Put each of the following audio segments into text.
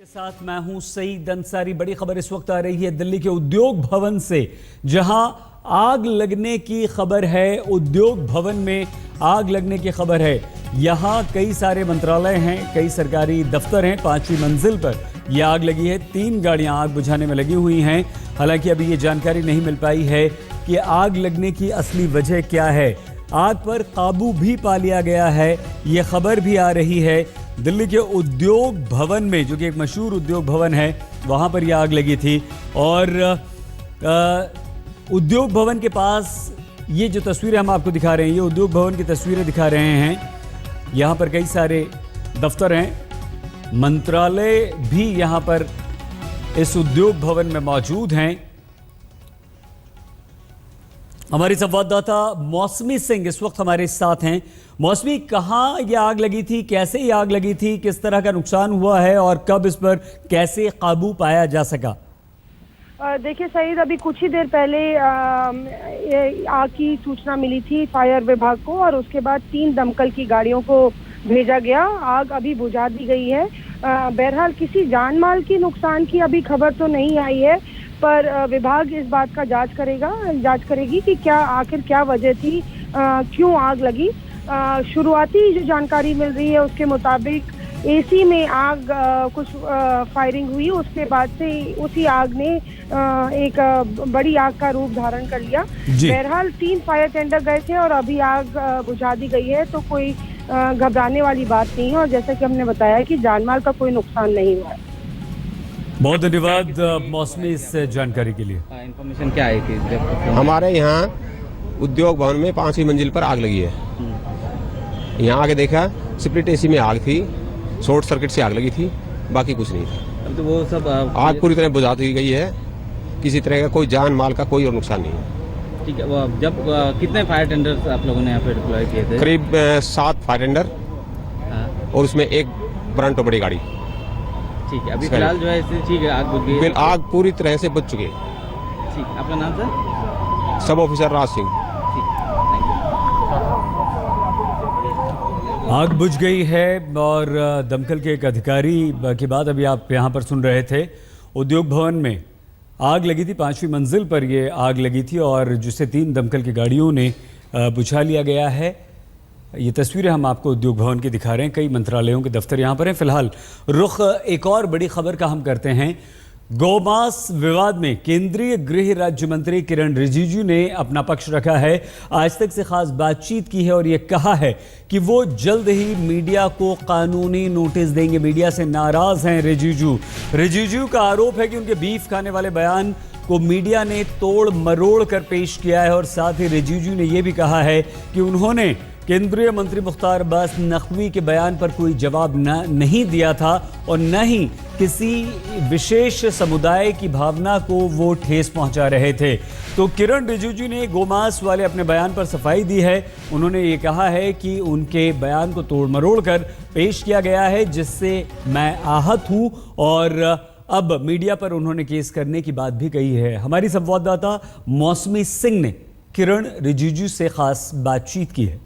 के साथ मैं हूं सईद अंसारी। बड़ी खबर इस वक्त आ रही है दिल्ली के उद्योग भवन से, जहां आग लगने की खबर है। उद्योग भवन में आग लगने की खबर है। यहां कई सारे मंत्रालय हैं, कई सरकारी दफ्तर हैं। 5वीं मंजिल पर यह आग लगी है। 3 गाड़ियां आग बुझाने में लगी हुई हैं। हालांकि अभी ये जानकारी नहीं मिल पाई है कि आग लगने की असली वजह क्या है। आग पर काबू भी पा लिया गया है, ये खबर भी आ रही है। दिल्ली के उद्योग भवन में, जो कि एक मशहूर उद्योग भवन है, वहां पर यह आग लगी थी। और उद्योग भवन के पास ये जो तस्वीरें हम आपको दिखा रहे हैं, ये उद्योग भवन की तस्वीरें दिखा रहे हैं। यहाँ पर कई सारे दफ्तर हैं, मंत्रालय भी यहाँ पर इस उद्योग भवन में मौजूद हैं। हमारी संवाददाता मौसमी सिंह इस वक्त हमारे साथ हैं। मौसमी, कहाँ ये आग लगी थी, कैसे ये आग लगी थी, किस तरह का नुकसान हुआ है और कब इस पर कैसे काबू पाया जा सका? देखिए सईद, अभी कुछ ही देर पहले आग की सूचना मिली थी फायर विभाग को, और उसके बाद 3 दमकल की गाड़ियों को भेजा गया। आग अभी बुझा दी गई है। बहरहाल किसी जान माल की नुकसान की अभी खबर तो नहीं आई है, पर विभाग इस बात का जांच करेगी कि आखिर क्या वजह थी, क्यों आग लगी। शुरुआती जो जानकारी मिल रही है उसके मुताबिक एसी में आग कुछ फायरिंग हुई, उसके बाद से उसी आग ने एक बड़ी आग का रूप धारण कर लिया। बहरहाल 3 फायर टेंडर गए थे और अभी आग बुझा दी गई है, तो कोई घबराने वाली बात नहीं है। और जैसा कि हमने बताया कि जानमाल का कोई नुकसान नहीं हुआ है। बहुत धन्यवाद मौसमी इस जानकारी के लिए। इन्फॉर्मेशन क्या आई थी? हमारे यहाँ उद्योग भवन में 5वीं मंजिल पर आग लगी है। यहाँ आके देखा, स्प्लिट एसी में आग थी, शॉर्ट सर्किट से आग लगी थी, बाकी कुछ नहीं था। अब तो वो सब आग पूरी तरह बुझा दी गई है। किसी तरह का कोई जान माल का कोई और नुकसान नहीं है। ठीक है। वो जब कितने फायर टेंडर्स आप लोगों ने यहाँ पे डिप्लॉय किए थे? करीब 7 फायर टेंडर और उसमें एक ब्रांटो बड़ी गाड़ी। ठीक है। अभी फिलहाल जो है ठीक है, आग बुझ गई है। आग पूरी तरह से बुझ चुकी है। ठीक। आपका नाम सर? सब ऑफिसर राज सिंह। आग बुझ गई है और दमकल के एक अधिकारी की बात अभी आप यहाँ पर सुन रहे थे। उद्योग भवन में आग लगी थी, 5वीं मंजिल पर ये आग लगी थी और जिसे 3 दमकल की गाड़ियों ने बुझा लिया गया है। ये तस्वीरें हम आपको उद्योग भवन की दिखा रहे हैं। कई मंत्रालयों के दफ्तर यहाँ पर हैं। फिलहाल रुख एक और बड़ी खबर का हम करते हैं। गौमांस विवाद में केंद्रीय गृह राज्य मंत्री किरण रिजिजू ने अपना पक्ष रखा है। आज तक से खास बातचीत की है और ये कहा है कि वो जल्द ही मीडिया को कानूनी नोटिस देंगे। मीडिया से नाराज हैं रिजिजू का आरोप है कि उनके बीफ खाने वाले बयान को मीडिया ने तोड़ मरोड़ कर पेश किया है। और साथ ही रिजिजू ने यह भी कहा है कि उन्होंने केंद्रीय मंत्री मुख्तार अब्बास नकवी के बयान पर कोई जवाब नहीं दिया था और न ही किसी विशेष समुदाय की भावना को वो ठेस पहुंचा रहे थे। तो किरण रिजिजू ने गोमांस वाले अपने बयान पर सफाई दी है। उन्होंने ये कहा है कि उनके बयान को तोड़ मरोड़ कर पेश किया गया है, जिससे मैं आहत हूं और अब मीडिया पर उन्होंने केस करने की बात भी कही है। हमारी संवाददाता मौसमी सिंह ने किरण रिजिजू से खास बातचीत की है।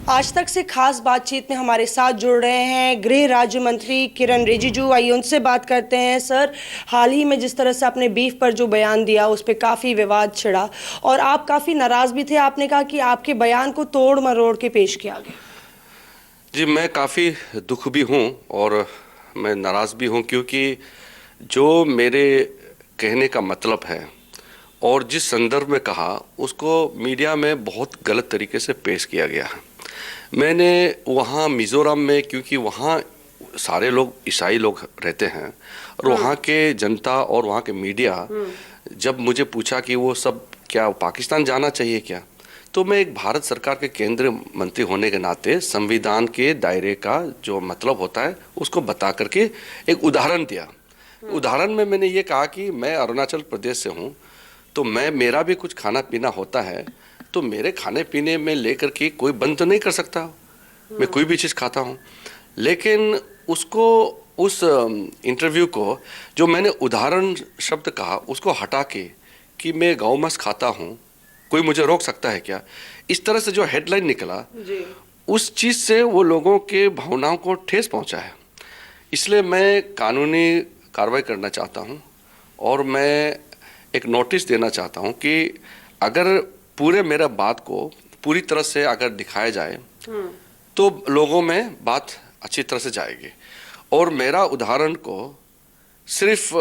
आज तक से खास बातचीत में हमारे साथ जुड़ रहे हैं गृह राज्य मंत्री किरण रिजिजू। आइए उनसे बात करते हैं। सर, हाल ही में जिस तरह से आपने बीफ पर जो बयान दिया उस पर काफ़ी विवाद छिड़ा और आप काफ़ी नाराज़ भी थे। आपने कहा कि आपके बयान को तोड़ मरोड़ के पेश किया गया। जी, मैं काफ़ी दुख भी हूँ और मैं नाराज़ भी हूँ, क्योंकि जो मेरे कहने का मतलब है और जिस संदर्भ में कहा उसको मीडिया में बहुत गलत तरीके से पेश किया गया है। मैंने वहाँ मिज़ोरम में, क्योंकि वहाँ सारे लोग ईसाई लोग रहते हैं और वहाँ के जनता और वहाँ के मीडिया जब मुझे पूछा कि वो सब क्या पाकिस्तान जाना चाहिए क्या, तो मैं एक भारत सरकार के केंद्रीय मंत्री होने के नाते संविधान के दायरे का जो मतलब होता है उसको बता करके एक उदाहरण दिया। उदाहरण में मैंने ये कहा कि मैं अरुणाचल प्रदेश से हूँ, तो मेरा भी कुछ खाना पीना होता है, तो मेरे खाने पीने में लेकर के कोई बंद तो नहीं कर सकता। मैं कोई भी चीज़ खाता हूँ, लेकिन उसको उस इंटरव्यू को जो मैंने उदाहरण शब्द कहा उसको हटा के कि मैं गौमांस खाता हूँ, कोई मुझे रोक सकता है क्या, इस तरह से जो हेडलाइन निकला उस चीज़ से वो लोगों के भावनाओं को ठेस पहुँचा है। इसलिए मैं कानूनी कार्रवाई करना चाहता हूं और मैं एक नोटिस देना चाहता हूं कि अगर पूरे मेरा बात को पूरी तरह से अगर दिखाया जाए तो लोगों में बात अच्छी तरह से जाएगी। और मेरा उदाहरण को सिर्फ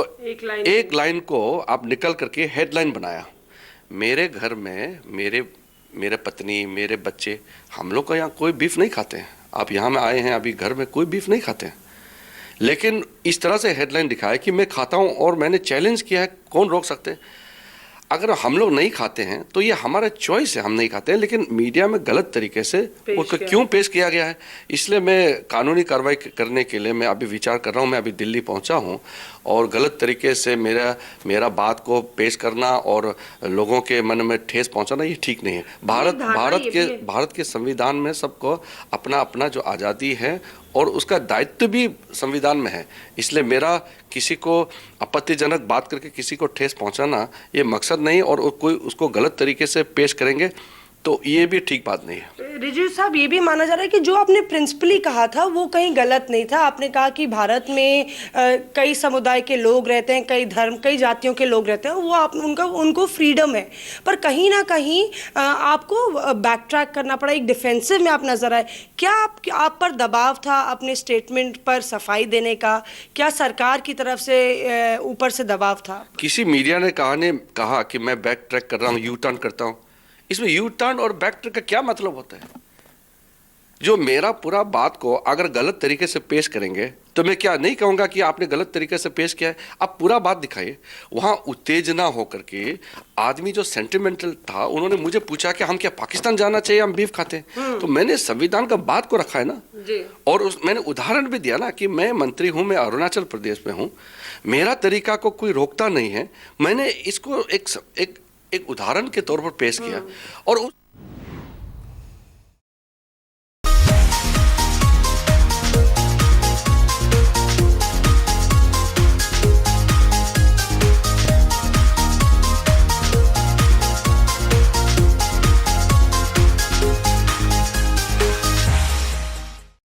एक लाइन को आप निकल करके हेडलाइन बनाया। मेरे घर में मेरे पत्नी, मेरे बच्चे, हम लोग का यहाँ कोई बीफ नहीं खाते हैं। आप यहाँ में आए हैं, अभी घर में कोई बीफ नहीं खाते हैं, लेकिन इस तरह से हेडलाइन दिखाया कि मैं खाता हूँ और मैंने चैलेंज किया है, कौन रोक सकते हैं? अगर हम लोग नहीं खाते हैं तो ये हमारा चॉइस है, हम नहीं खाते हैं, लेकिन मीडिया में गलत तरीके से उसको क्यों पेश किया गया है? इसलिए मैं कानूनी कार्रवाई करने के लिए मैं अभी विचार कर रहा हूँ। मैं अभी दिल्ली पहुँचा हूँ और गलत तरीके से मेरा बात को पेश करना और लोगों के मन में ठेस पहुँचाना ये ठीक नहीं है। भारत के संविधान में सबको अपना अपना जो आज़ादी है और उसका दायित्व भी संविधान में है। इसलिए मेरा किसी को आपत्तिजनक बात करके किसी को ठेस पहुंचाना ये मकसद नहीं, और कोई उसको गलत तरीके से पेश करेंगे तो ये भी ठीक बात नहीं है। रिजिजू साहब, ये भी माना जा रहा है कि जो आपने प्रिंसिपली कहा था वो कहीं गलत नहीं था। आपने कहा कि भारत में कई समुदाय के लोग रहते हैं, कई धर्म, कई जातियों के लोग रहते हैं, वो उनको फ्रीडम है, पर कहीं ना कहीं आपको बैक ट्रैक करना पड़ा, एक डिफेंसिव में आप नजर आए। क्या आप पर दबाव था अपने स्टेटमेंट पर सफाई देने का? क्या सरकार की तरफ से ऊपर से दबाव था? किसी मीडिया ने कहा कि मैं बैक ट्रैक कर रहा हूँ, यू टर्न करता हूँ। इसमें यू टर्न और बैक ट्रैक का क्या मतलब होता है? जो मेरा पूरा बात को अगर गलत तरीके से पेश करेंगे तो मैं क्या नहीं कहूँगा कि आपने गलत तरीके से पेश किया है? आप पूरा बात दिखाइए। वहाँ उत्तेजना होकर के आदमी जो सेंटिमेंटल था, उन्होंने मुझे पूछा कि हम क्या पाकिस्तान जाना चाहिए, हम बीफ खाते हैं? तो मैंने संविधान का बात को रखा है ना जी। और मैंने उदाहरण भी दिया ना कि मैं मंत्री हूँ, मैं अरुणाचल प्रदेश में हूँ, मेरा तरीका को कोई रोकता नहीं है। मैंने इसको एक उदाहरण के तौर पर पेश किया और